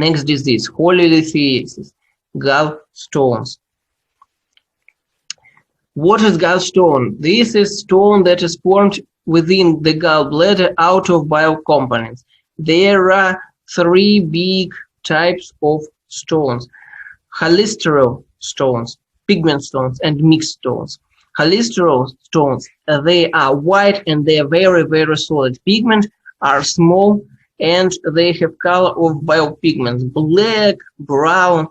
Next disease, cholelithiasis, gallstones. What is gallstone? This is stone that is formed within the gallbladder out of bile components. There are three big types of stones: cholesterol stones, pigment stones, and mixed stones. Cholesterol stones, they are white and they are very, very solid. Pigment are small and they have color of bile pigments, black, brown.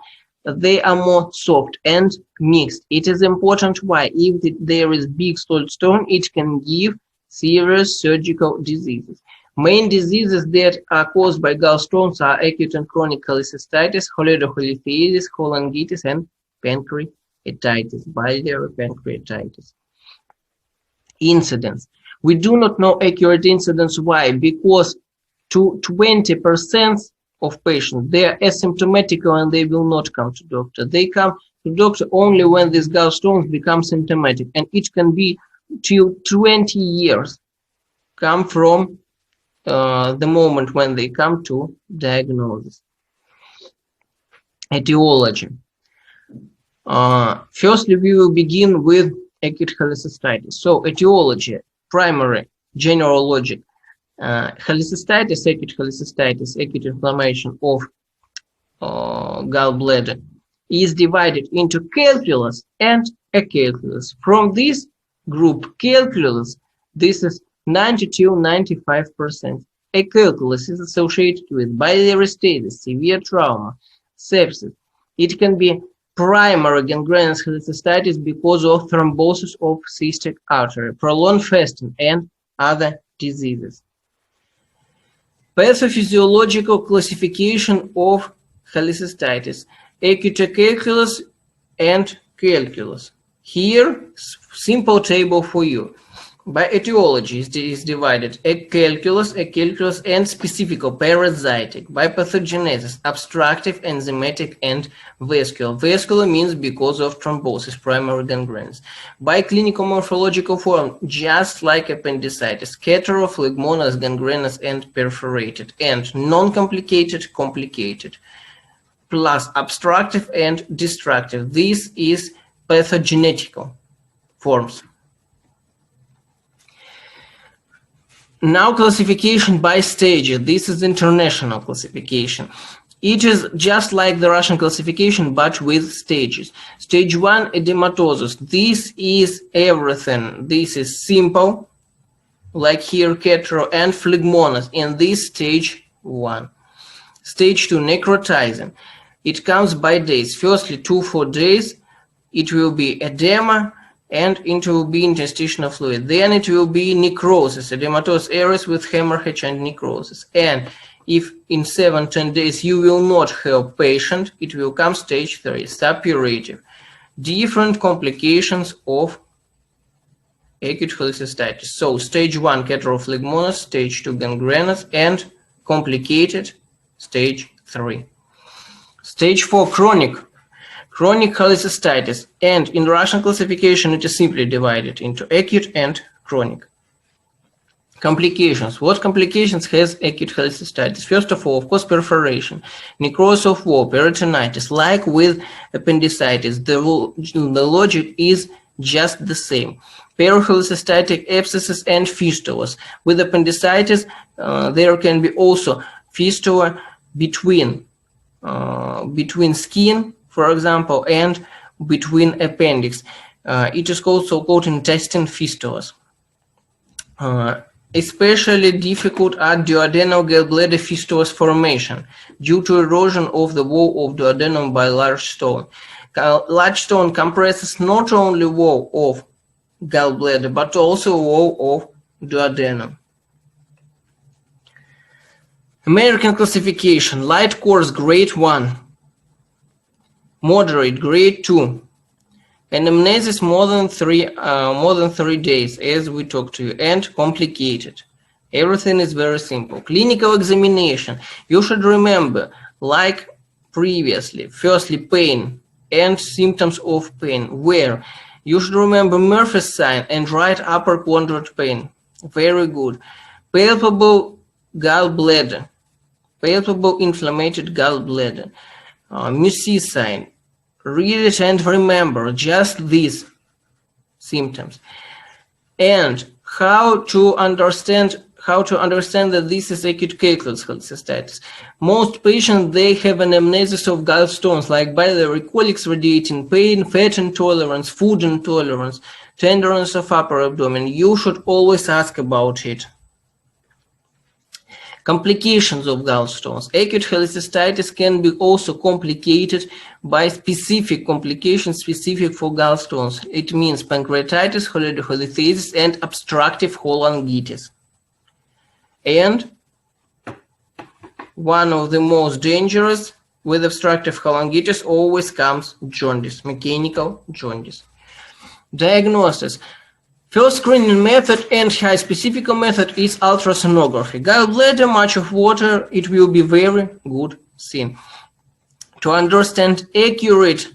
They are more soft and mixed. It is important why if there is big solid stone, it can give serious surgical diseases. Main diseases that are caused by gallstones are acute and chronic cholecystitis, cholelithiasis, cholangitis, and pancreatitis, biliary pancreatitis. Incidence. We do not know accurate incidence. Why? Because to 20% of patients, they are asymptomatic and they will not come to doctor. They come to doctor only when these gallstones become symptomatic, and it can be till 20 years come from the moment when they come to diagnosis. Etiology. Firstly, we will begin with acute cholecystitis. So etiology, primary, general logic. Cholecystitis, acute cholecystitis, acute inflammation of gallbladder is divided into calculus and acalculus. From this group, calculus, this is 90–95%. Acalculus is associated with biliary stasis, severe trauma, sepsis. It can be primary gangrenous cholecystitis because of thrombosis of cystic artery, prolonged fasting, and other diseases. Pathophysiological classification of cholecystitis: acute calculus and calculus. Here, simple table for you. By etiology is divided acalculus, and specifical, parasitic. By pathogenesis, obstructive, enzymatic, and vascular. Vascular means because of thrombosis, primary gangrenous. By clinical morphological form, just like appendicitis, catarrh, phlegmonous, gangrenous, and perforated, and non-complicated, complicated, plus obstructive and destructive. This is pathogenetical forms. Now classification by stage. This is international classification. It is just like the Russian classification, but with stages. Stage 1, edematosis. This is everything. This is simple, like here, catarrh and phlegmonous in this stage 1. Stage 2, necrotizing. It comes by days. Firstly, 2–4 days, it will be edema, and it will be interstitial fluid. Then it will be necrosis, edematous areas with hemorrhage and necrosis. And if in 7–10 days you will not have patient, it will come stage 3, suppurative. Different complications of acute cholecystitis. So stage 1, catarrh phlegmonous, stage 2, gangrenous, and complicated, stage 3. Stage 4, chronic cholecystitis, and in Russian classification it is simply divided into acute and chronic. Complications. What complications has acute cholecystitis? First of all, of course, perforation, necrosis of wall, peritonitis. Like with appendicitis, the logic is just the same. Pericholecystitic abscesses and fistulas. With appendicitis, there can be also fistula between skin, for example, and between appendix. It is called so-called intestine fistulas. Especially difficult are duodenal gallbladder fistulas formation due to erosion of the wall of duodenum by large stone. Large stone compresses not only wall of gallbladder but also wall of duodenum. American classification: light course grade 1, moderate grade 2, anamnesis more than 3 days, as we talked to you, and complicated. Everything is very simple. Clinical examination. You should remember, like previously, firstly pain and symptoms of pain. Where you should remember Murphy's sign and right upper quadrant pain. Very good. Palpable gallbladder. palpable inflamed gallbladder, mucin. Read it and remember just these symptoms. And how to understand that this is acute cholecystitis. Most patients, they have an anamnesis of gallstones like biliary colics, radiating pain, fat intolerance, food intolerance, tenderness of upper abdomen. You should always ask about it. Complications of gallstones. Acute cholecystitis can be also complicated by specific complications specific for gallstones. It means pancreatitis, cholelithiasis, and obstructive cholangitis. And one of the most dangerous with obstructive cholangitis always comes jaundice, mechanical jaundice. Diagnosis. First screening method and high specific method is ultrasonography. Gallbladder, much of water, it will be very good seen. To understand accurate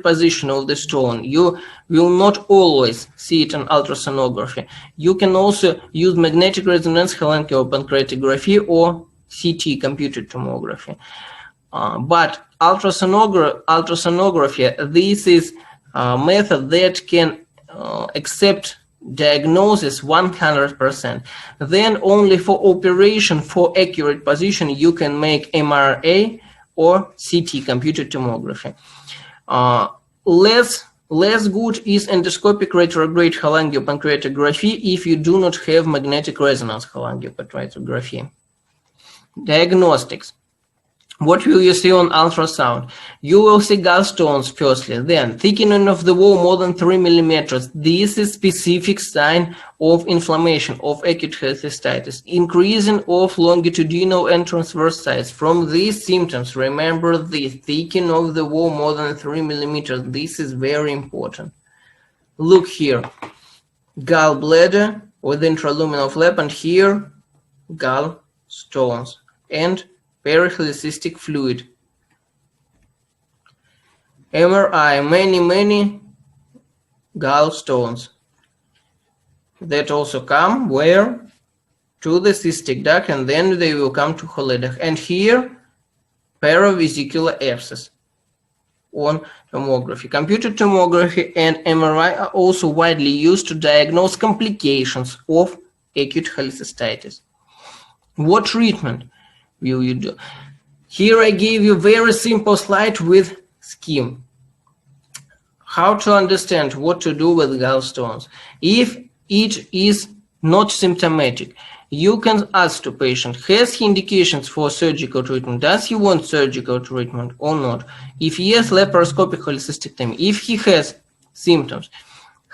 position of the stone, you will not always see it on ultrasonography. You can also use magnetic resonance pancreatography or CT, computed tomography. But ultrasonography, this is a method that can accept diagnosis 100%. Then only for operation for accurate position you can make MRA or CT, computed tomography. Less good is endoscopic retrograde cholangiopancreatography if you do not have magnetic resonance cholangiopancreatography. Diagnostics. What will you see on ultrasound? You will see gallstones firstly, then thickening of the wall more than 3 millimeters. This is specific sign of inflammation of acute cholecystitis. Increasing of longitudinal and transverse size. From these symptoms, remember the thickening of the wall more than 3 millimeters. This is very important. Look here, gallbladder with intraluminal flap, and here gallstones and pericholecystic fluid. MRI, many gallstones that also come where? To the cystic duct, and then they will come to choledoch. And here, paravesicular abscess on tomography. Computed tomography and MRI are also widely used to diagnose complications of acute cholecystitis. What treatment will you do? Here I gave you very simple slide with scheme. How to understand what to do with gallstones. If it is not symptomatic, you can ask the patient, has he indications for surgical treatment? Does he want surgical treatment or not? If yes, laparoscopic cholecystectomy. If he has symptoms,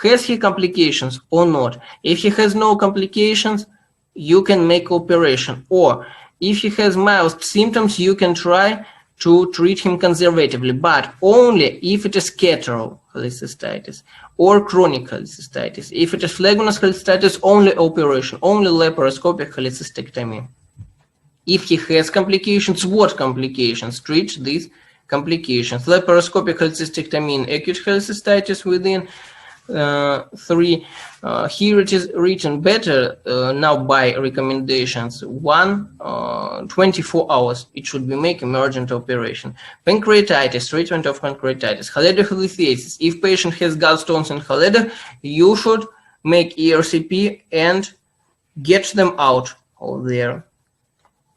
has he complications or not? If he has no complications, you can make operation. Or if he has mild symptoms, you can try to treat him conservatively, but only if it is catarrhal cholecystitis or chronic cholecystitis. If it is phlegonous cholecystitis, only operation, only laparoscopic cholecystectomy. If he has complications, what complications? Treat these complications. Laparoscopic cholecystectomy in acute cholecystitis within 3. Here it is written better now by recommendations. 24 hours it should be make emergent operation. Pancreatitis, treatment of pancreatitis. Cholelithiasis. If patient has gallstones in choledoch, you should make ERCP and get them out of there.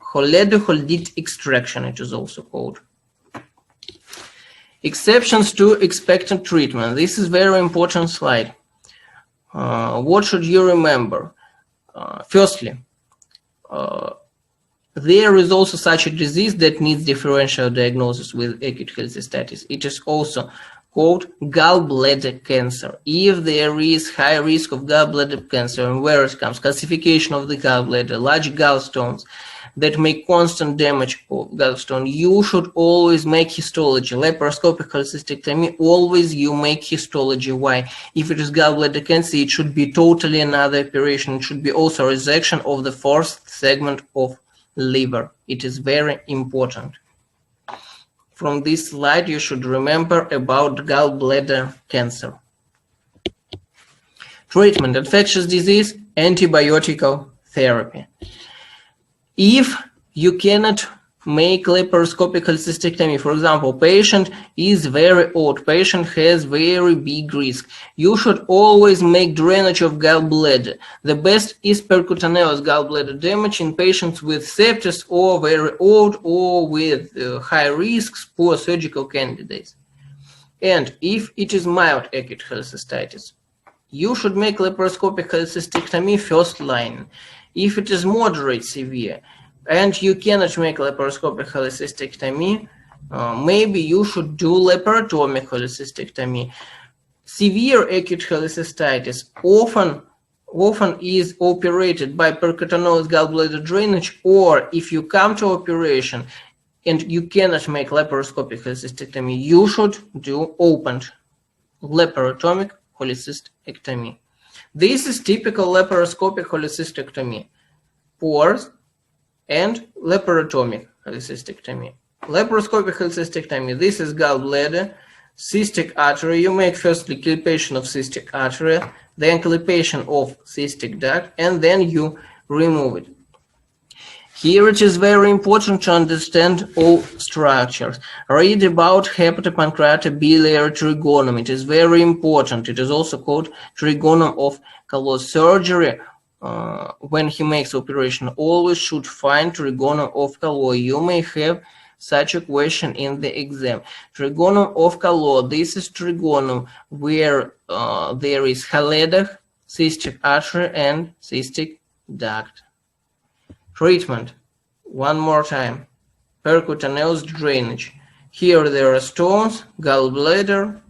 Choledocholdite extraction, it is also called. Exceptions to expectant treatment. This is very important slide. What should you remember? Firstly, there is also such a disease that needs differential diagnosis with acute cholecystitis. It is also called gallbladder cancer. If there is high risk of gallbladder cancer, and where it comes, calcification of the gallbladder, large gallstones that make constant damage of gallstone, you should always make histology. Laparoscopic cholecystectomy, always you make histology. Why? If it is gallbladder cancer, it should be totally another operation. It should be also resection of the first segment of liver. It is very important. From this slide, you should remember about gallbladder cancer. Treatment: infectious disease, antibiotic therapy. If you cannot make laparoscopic cholecystectomy. For example, patient is very old, patient has very big risk. You should always make drainage of gallbladder. The best is percutaneous gallbladder damage in patients with sepsis or very old or with high risks, poor surgical candidates. And if it is mild acute cholecystitis, you should make laparoscopic cholecystectomy first line. If it is moderate severe and you cannot make laparoscopic cholecystectomy, maybe you should do laparotomic cholecystectomy. Severe acute cholecystitis often is operated by percutaneous gallbladder drainage, or if you come to operation and you cannot make laparoscopic cholecystectomy, you should do opened laparotomic cholecystectomy. This is typical laparoscopic cholecystectomy, pores and laparotomic cholecystectomy. Laparoscopic cholecystectomy, this is gallbladder, cystic artery. You make firstly clipation of cystic artery, then clipation of cystic duct, and then you remove it. Here it is very important to understand all structures. Read about hepatopancreatobiliary trigonum. It is very important. It is also called trigonum of Callos. Surgery, when he makes operation, always should find trigonum of Callos. You may have such a question in the exam. Trigonum of Callos. This is trigonum where there is haledach, cystic artery, and cystic duct. Treatment. One more time. Percutaneous drainage. Here there are stones, gallbladder,